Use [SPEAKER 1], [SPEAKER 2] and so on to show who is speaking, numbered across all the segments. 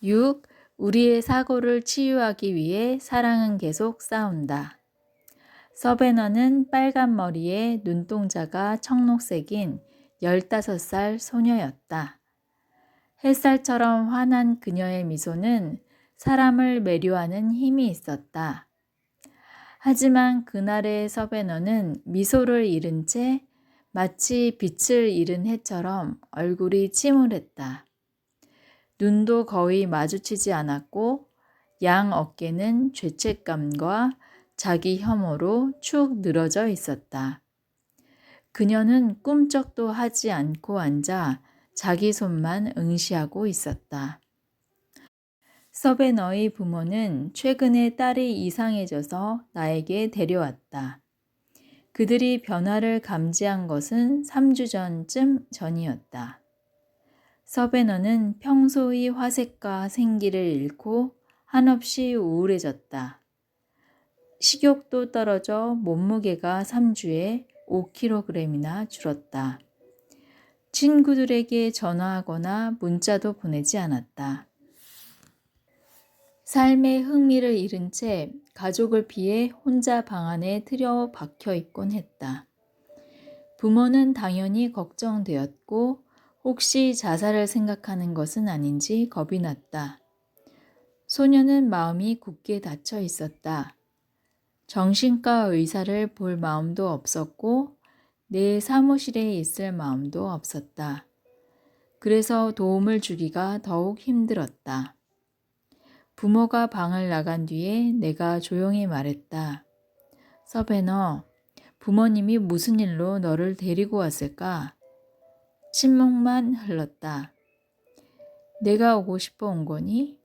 [SPEAKER 1] 6. 우리의 사고를 치유하기 위해 사랑은 계속 싸운다. 서베너는 빨간 머리에 눈동자가 청록색인 15살 소녀였다. 햇살처럼 환한 그녀의 미소는 사람을 매료하는 힘이 있었다. 하지만 그날의 서베너는 미소를 잃은 채 마치 빛을 잃은 해처럼 얼굴이 침울했다. 눈도 거의 마주치지 않았고 양 어깨는 죄책감과 자기 혐오로 축 늘어져 있었다. 그녀는 꿈쩍도 하지 않고 앉아 자기 손만 응시하고 있었다. 서베너의 부모는 최근에 딸이 이상해져서 나에게 데려왔다. 그들이 변화를 감지한 것은 3주 전이었다. 서베너는 평소의 화색과 생기를 잃고 한없이 우울해졌다. 식욕도 떨어져 몸무게가 3주에 5kg이나 줄었다. 친구들에게 전화하거나 문자도 보내지 않았다. 삶의 흥미를 잃은 채 가족을 피해 혼자 방 안에 틀어박혀 있곤 했다. 부모는 당연히 걱정되었고 혹시 자살을 생각하는 것은 아닌지 겁이 났다. 소녀는 마음이 굳게 닫혀 있었다. 정신과 의사를 볼 마음도 없었고 내 사무실에 있을 마음도 없었다. 그래서 도움을 주기가 더욱 힘들었다. 부모가 방을 나간 뒤에 내가 조용히 말했다. 서베너, 부모님이 무슨 일로 너를 데리고 왔을까? 침묵만 흘렀다. 내가 오고 싶어 온 거니?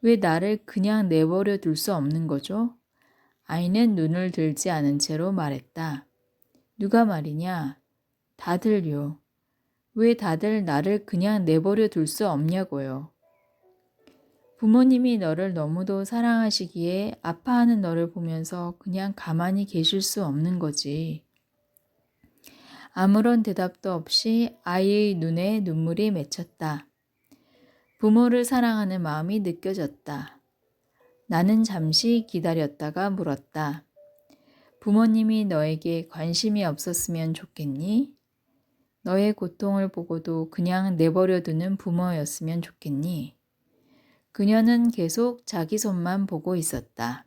[SPEAKER 1] 왜 나를 그냥 내버려 둘 수 없는 거죠? 아이는 눈을 들지 않은 채로 말했다. 누가 말이냐? 다들요. 왜 다들 나를 그냥 내버려 둘 수 없냐고요. 부모님이 너를 너무도 사랑하시기에 아파하는 너를 보면서 그냥 가만히 계실 수 없는 거지. 아무런 대답도 없이 아이의 눈에 눈물이 맺혔다. 부모를 사랑하는 마음이 느껴졌다. 나는 잠시 기다렸다가 물었다. 부모님이 너에게 관심이 없었으면 좋겠니? 너의 고통을 보고도 그냥 내버려두는 부모였으면 좋겠니? 그녀는 계속 자기 손만 보고 있었다.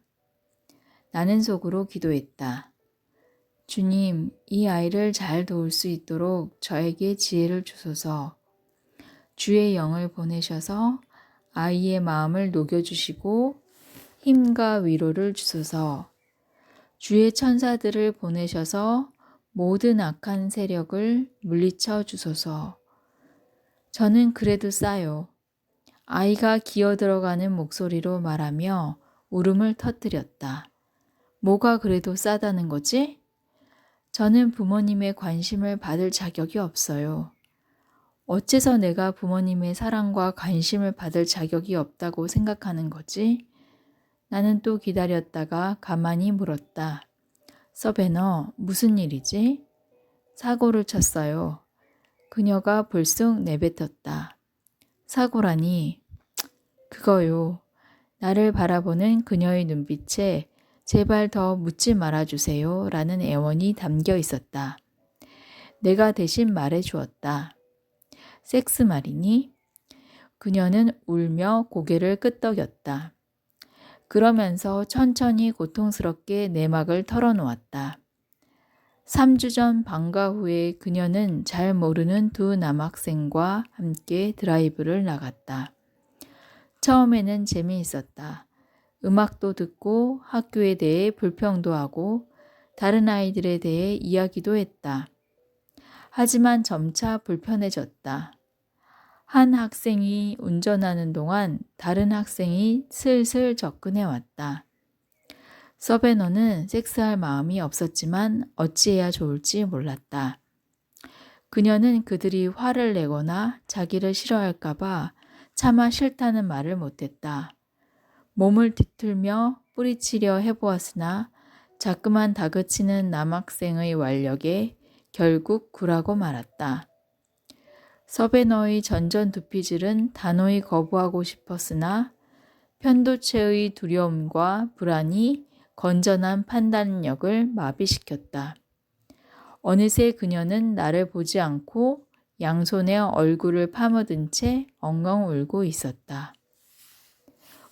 [SPEAKER 1] 나는 속으로 기도했다. 주님, 이 아이를 잘 도울 수 있도록 저에게 지혜를 주소서. 주의 영을 보내셔서 아이의 마음을 녹여주시고 힘과 위로를 주소서. 주의 천사들을 보내셔서 모든 악한 세력을 물리쳐 주소서. 저는 그래도 싸요. 아이가 기어들어가는 목소리로 말하며 울음을 터뜨렸다. 뭐가 그래도 싸다는 거지? 저는 부모님의 관심을 받을 자격이 없어요. 어째서 내가 부모님의 사랑과 관심을 받을 자격이 없다고 생각하는 거지? 나는 또 기다렸다가 가만히 물었다. 서베너, 무슨 일이지? 사고를 쳤어요. 그녀가 불쑥 내뱉었다. 사고라니. 그거요. 나를 바라보는 그녀의 눈빛에 제발 더 묻지 말아주세요 라는 애원이 담겨 있었다. 내가 대신 말해주었다. 섹스 말이니? 그녀는 울며 고개를 끄덕였다. 그러면서 천천히 고통스럽게 내막을 털어놓았다. 3주 전 방과 후에 그녀는 잘 모르는 두 남학생과 함께 드라이브를 나갔다. 처음에는 재미있었다. 음악도 듣고 학교에 대해 불평도 하고 다른 아이들에 대해 이야기도 했다. 하지만 점차 불편해졌다. 한 학생이 운전하는 동안 다른 학생이 슬슬 접근해 왔다. 서베너는 섹스할 마음이 없었지만 어찌해야 좋을지 몰랐다. 그녀는 그들이 화를 내거나 자기를 싫어할까봐 차마 싫다는 말을 못했다. 몸을 뒤틀며 뿌리치려 해보았으나 자꾸만 다그치는 남학생의 완력에 결국 굴하고 말았다. 서베너의 전전두피질은 단호히 거부하고 싶었으나 편도체의 두려움과 불안이 건전한 판단력을 마비시켰다. 어느새 그녀는 나를 보지 않고 양손에 얼굴을 파묻은 채 엉엉 울고 있었다.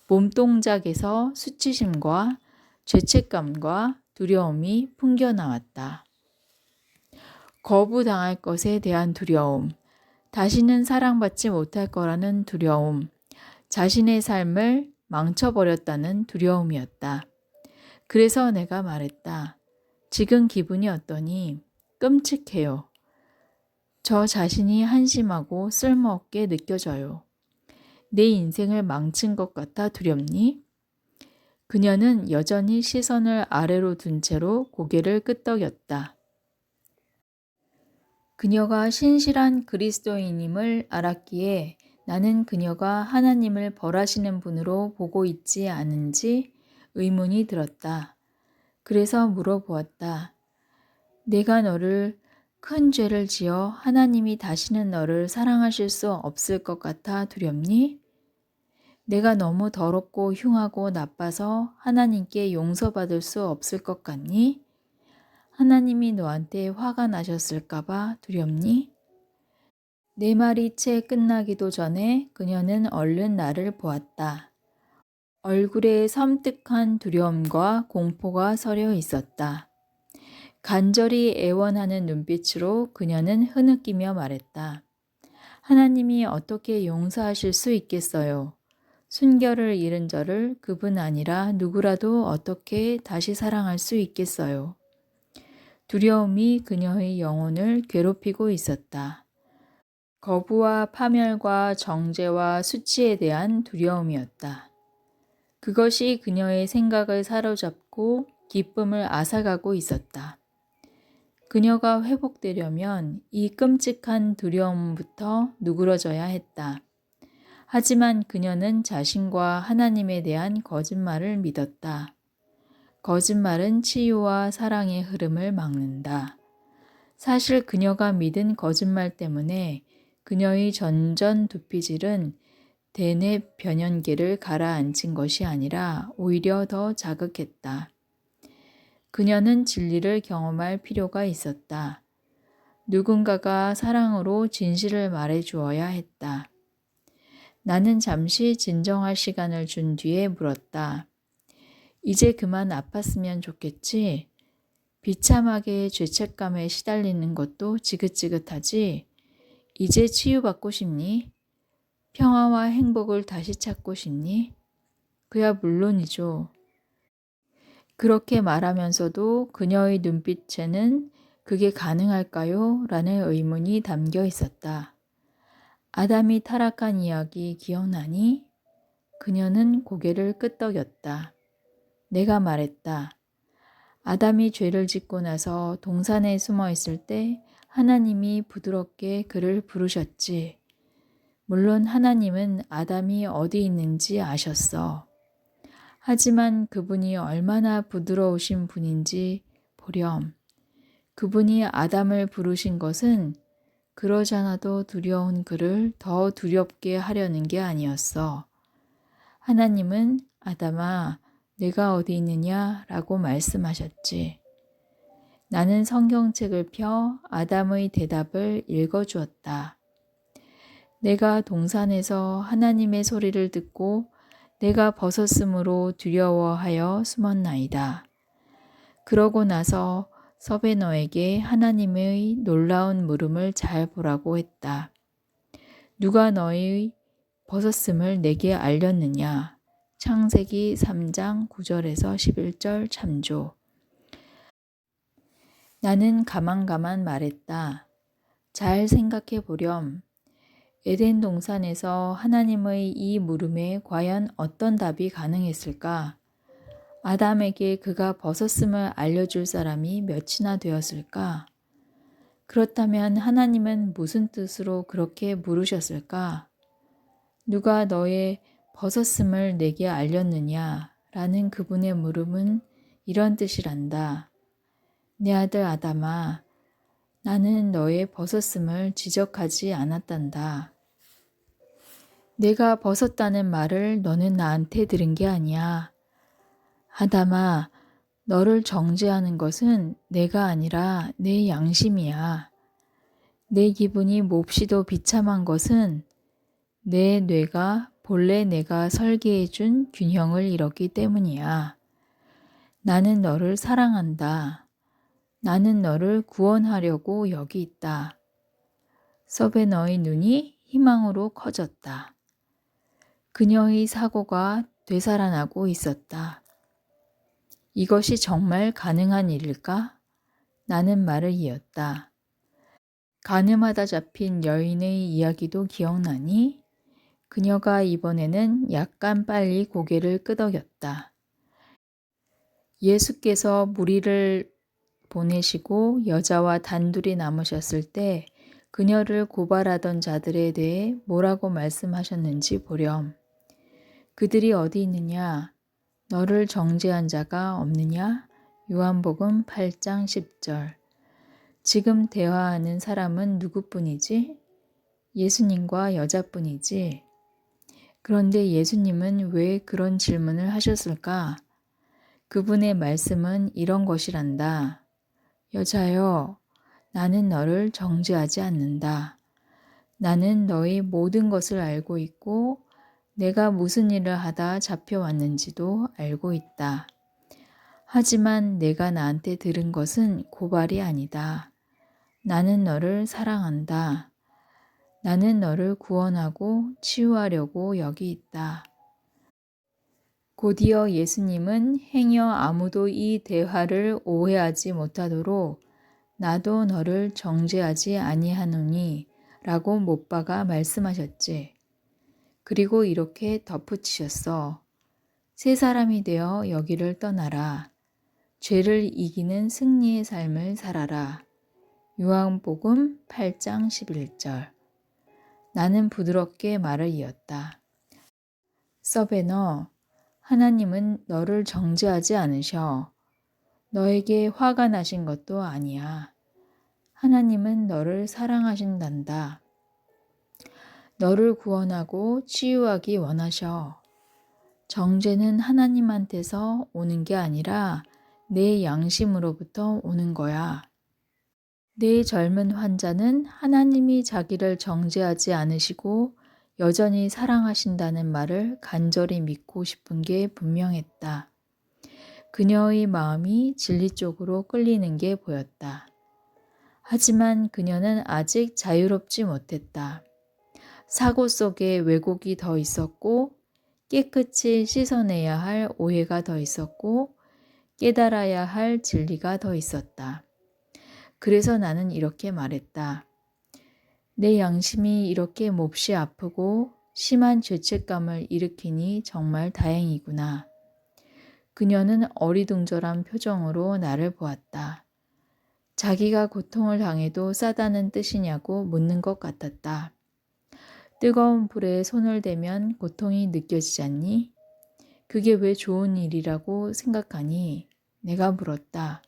[SPEAKER 1] 몸동작에서 수치심과 죄책감과 두려움이 풍겨나왔다. 거부당할 것에 대한 두려움, 다시는 사랑받지 못할 거라는 두려움, 자신의 삶을 망쳐버렸다는 두려움이었다. 그래서 내가 말했다. 지금 기분이 어떠니? 끔찍해요. 저 자신이 한심하고 쓸모없게 느껴져요. 내 인생을 망친 것 같아 두렵니? 그녀는 여전히 시선을 아래로 둔 채로 고개를 끄덕였다. 그녀가 신실한 그리스도인임을 알았기에 나는 그녀가 하나님을 벌하시는 분으로 보고 있지 않은지 의문이 들었다. 그래서 물어보았다. 내가 너를 큰 죄를 지어 하나님이 다시는 너를 사랑하실 수 없을 것 같아 두렵니? 내가 너무 더럽고 흉하고 나빠서 하나님께 용서받을 수 없을 것 같니? 하나님이 너한테 화가 나셨을까봐 두렵니? 내 말이 채 끝나기도 전에 그녀는 얼른 나를 보았다. 얼굴에 섬뜩한 두려움과 공포가 서려 있었다. 간절히 애원하는 눈빛으로 그녀는 흐느끼며 말했다. 하나님이 어떻게 용서하실 수 있겠어요? 순결을 잃은 저를 그분 아니라 누구라도 어떻게 다시 사랑할 수 있겠어요? 두려움이 그녀의 영혼을 괴롭히고 있었다. 거부와 파멸과 정죄와 수치에 대한 두려움이었다. 그것이 그녀의 생각을 사로잡고 기쁨을 앗아가고 있었다. 그녀가 회복되려면 이 끔찍한 두려움부터 누그러져야 했다. 하지만 그녀는 자신과 하나님에 대한 거짓말을 믿었다. 거짓말은 치유와 사랑의 흐름을 막는다. 사실 그녀가 믿은 거짓말 때문에 그녀의 전전두피질은 대뇌 변연계를 가라앉힌 것이 아니라 오히려 더 자극했다. 그녀는 진리를 경험할 필요가 있었다. 누군가가 사랑으로 진실을 말해 주어야 했다. 나는 잠시 진정할 시간을 준 뒤에 물었다. 이제 그만 아팠으면 좋겠지? 비참하게 죄책감에 시달리는 것도 지긋지긋하지? 이제 치유받고 싶니? 평화와 행복을 다시 찾고 싶니? 그야 물론이죠. 그렇게 말하면서도 그녀의 눈빛에는 그게 가능할까요? 라는 의문이 담겨 있었다. 아담이 타락한 이야기 기억나니? 그녀는 고개를 끄덕였다. 내가 말했다. 아담이 죄를 짓고 나서 동산에 숨어 있을 때 하나님이 부드럽게 그를 부르셨지. 물론 하나님은 아담이 어디 있는지 아셨어. 하지만 그분이 얼마나 부드러우신 분인지 보렴. 그분이 아담을 부르신 것은 그러잖아도 두려운 그를 더 두렵게 하려는 게 아니었어. 하나님은 아담아, 내가 어디 있느냐? 라고 말씀하셨지. 나는 성경책을 펴 아담의 대답을 읽어주었다. 내가 동산에서 하나님의 소리를 듣고 내가 벗었으므로 두려워하여 숨었나이다. 그러고 나서 서베너에게 하나님의 놀라운 물음을 잘 보라고 했다. 누가 너의 벗었음을 내게 알렸느냐? 창세기 3장 9절에서 11절 참조. 나는 가만가만 말했다. 잘 생각해 보렴. 에덴 동산에서 하나님의 이 물음에 과연 어떤 답이 가능했을까? 아담에게 그가 벗었음을 알려줄 사람이 몇이나 되었을까? 그렇다면 하나님은 무슨 뜻으로 그렇게 물으셨을까? 누가 너의 벗었음을 내게 알렸느냐? 라는 그분의 물음은 이런 뜻이란다. 내 아들 아담아, 나는 너의 벗었음을 지적하지 않았단다. 내가 벗었다는 말을 너는 나한테 들은 게 아니야. 아담아, 너를 정죄하는 것은 내가 아니라 내 양심이야. 내 기분이 몹시도 비참한 것은 내 뇌가 본래 내가 설계해 준 균형을 잃었기 때문이야. 나는 너를 사랑한다. 나는 너를 구원하려고 여기 있다. 서베너의 눈이 희망으로 커졌다. 그녀의 사고가 되살아나고 있었다. 이것이 정말 가능한 일일까? 나는 말을 이었다. 가늠하다 잡힌 여인의 이야기도 기억나니? 그녀가 이번에는 약간 빨리 고개를 끄덕였다. 예수께서 무리를 보내시고 여자와 단둘이 남으셨을 때 그녀를 고발하던 자들에 대해 뭐라고 말씀하셨는지 보렴. 그들이 어디 있느냐? 너를 정죄한 자가 없느냐? 요한복음 8장 10절. 지금 대화하는 사람은 누구뿐이지? 예수님과 여자뿐이지. 그런데 예수님은 왜 그런 질문을 하셨을까? 그분의 말씀은 이런 것이란다. 여자여, 나는 너를 정죄하지 않는다. 나는 너의 모든 것을 알고 있고 내가 무슨 일을 하다 잡혀왔는지도 알고 있다. 하지만 내가 나한테 들은 것은 고발이 아니다. 나는 너를 사랑한다. 나는 너를 구원하고 치유하려고 여기 있다. 곧이어 예수님은 행여 아무도 이 대화를 오해하지 못하도록 나도 너를 정죄하지 아니하노니 라고 못 박아 말씀하셨지. 그리고 이렇게 덧붙이셨어. 새 사람이 되어 여기를 떠나라. 죄를 이기는 승리의 삶을 살아라. 요한복음 8장 11절. 나는 부드럽게 말을 이었다. 서베너, 하나님은 너를 정죄하지 않으셔. 너에게 화가 나신 것도 아니야. 하나님은 너를 사랑하신단다. 너를 구원하고 치유하기 원하셔. 정죄는 하나님한테서 오는 게 아니라 내 양심으로부터 오는 거야. 내 젊은 환자는 하나님이 자기를 정죄하지 않으시고 여전히 사랑하신다는 말을 간절히 믿고 싶은 게 분명했다. 그녀의 마음이 진리 쪽으로 끌리는 게 보였다. 하지만 그녀는 아직 자유롭지 못했다. 사고 속에 왜곡이 더 있었고 깨끗이 씻어내야 할 오해가 더 있었고 깨달아야 할 진리가 더 있었다. 그래서 나는 이렇게 말했다. 내 양심이 이렇게 몹시 아프고 심한 죄책감을 일으키니 정말 다행이구나. 그녀는 어리둥절한 표정으로 나를 보았다. 자기가 고통을 당해도 싸다는 뜻이냐고 묻는 것 같았다. 뜨거운 불에 손을 대면 고통이 느껴지지 않니? 그게 왜 좋은 일이라고 생각하니? 내가 물었다.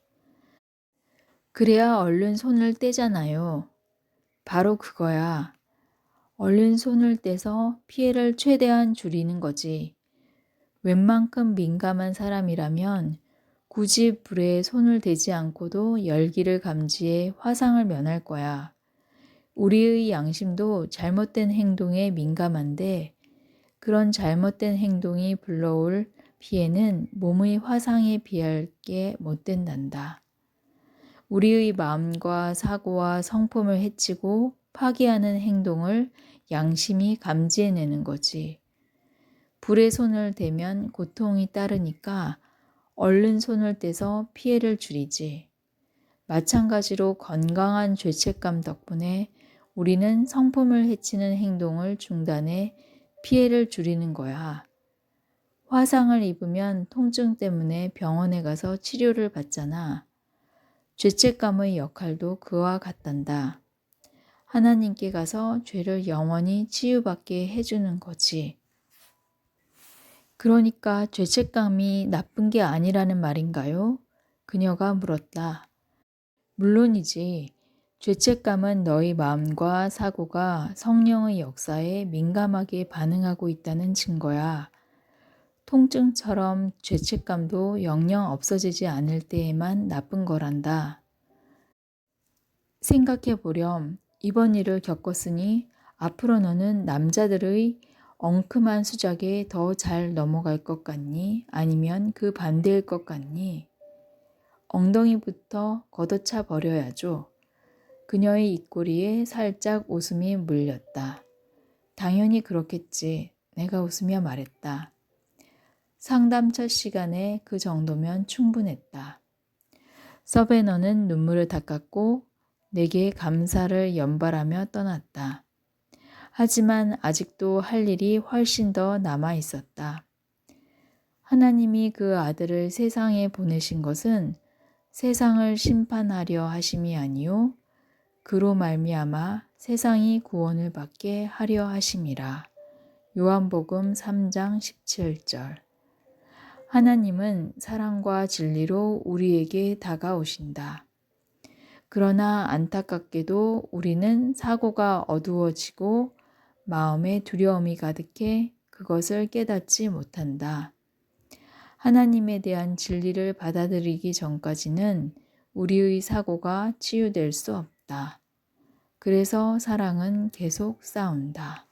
[SPEAKER 1] 그래야 얼른 손을 떼잖아요. 바로 그거야. 얼른 손을 떼서 피해를 최대한 줄이는 거지. 웬만큼 민감한 사람이라면 굳이 불에 손을 대지 않고도 열기를 감지해 화상을 면할 거야. 우리의 양심도 잘못된 행동에 민감한데 그런 잘못된 행동이 불러올 피해는 몸의 화상에 비할 게 못 된단다. 우리의 마음과 사고와 성품을 해치고 파괴하는 행동을 양심이 감지해내는 거지. 불에 손을 대면 고통이 따르니까 얼른 손을 떼서 피해를 줄이지. 마찬가지로 건강한 죄책감 덕분에 우리는 성품을 해치는 행동을 중단해 피해를 줄이는 거야. 화상을 입으면 통증 때문에 병원에 가서 치료를 받잖아. 죄책감의 역할도 그와 같단다. 하나님께 가서 죄를 영원히 치유받게 해주는 거지. 그러니까 죄책감이 나쁜 게 아니라는 말인가요? 그녀가 물었다. 물론이지. 죄책감은 너희 마음과 사고가 성령의 역사에 민감하게 반응하고 있다는 증거야. 통증처럼 죄책감도 영영 없어지지 않을 때에만 나쁜 거란다. 생각해 보렴. 이번 일을 겪었으니 앞으로 너는 남자들의 엉큼한 수작에 더 잘 넘어갈 것 같니? 아니면 그 반대일 것 같니? 엉덩이부터 걷어차 버려야죠. 그녀의 입꼬리에 살짝 웃음이 물렸다. 당연히 그렇겠지. 내가 웃으며 말했다. 상담 첫 시간에 그 정도면 충분했다. 서베너는 눈물을 닦았고 내게 감사를 연발하며 떠났다. 하지만 아직도 할 일이 훨씬 더 남아 있었다. 하나님이 그 아들을 세상에 보내신 것은 세상을 심판하려 하심이 아니요 그로 말미암아 세상이 구원을 받게 하려 하심이라. 요한복음 3장 17절. 하나님은 사랑과 진리로 우리에게 다가오신다. 그러나 안타깝게도 우리는 사고가 어두워지고 마음에 두려움이 가득해 그것을 깨닫지 못한다. 하나님에 대한 진리를 받아들이기 전까지는 우리의 사고가 치유될 수 없다. 그래서 사랑은 계속 싸운다.